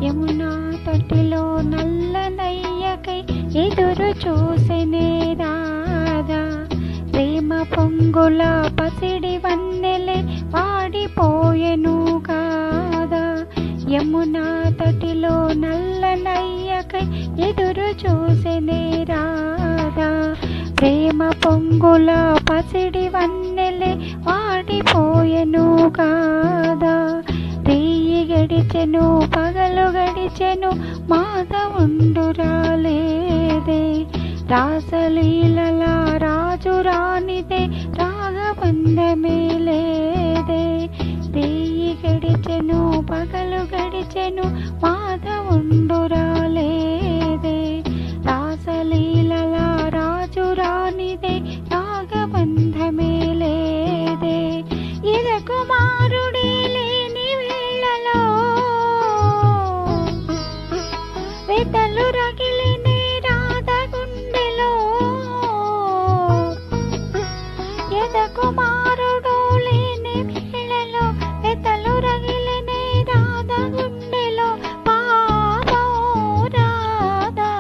యమునా తటిలో నల్లనయ్యకై ఎదురు చూసెనే రాధా. ప్రేమ పొంగుల పసిడి వన్నెలే వాడిపోయెను కాదా. యమునా తటిలో నల్లనయ్యకై ఎదురు చూసెనే రాధా. ప్రేమ పొంగుల పసిడి వన్నెలే వాడిపోయెను కాదా. రేయి గడిచెను పగలు గడిచెను మాధవుండు రాలేదే. రాసలీలల రాజు రానిదే రాగబంధమే లేదే. రేయి గడిచెను పగలు గడిచెను మాధవుండు రాలేదే. రాసలీలల రాజు రానిదే రాగబంధమే లేదే. ఇద కుమారుడే లేని వేళలో వెతలు రగిలినే రాధ గుండెలో. ఎద కుమారుడు లేని వేళలో వెతలు రగిలినే రాధ గుండెలో. పాపం రాధా.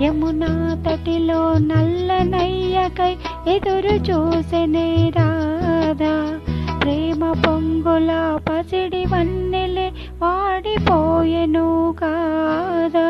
యమునా తటిలో నల్లనయ్యకై ఎదురు చూసెనే రాధా. ప్రేమ పొంగుల పసిడి వన్నెలే వాడిపోయెను కాదా.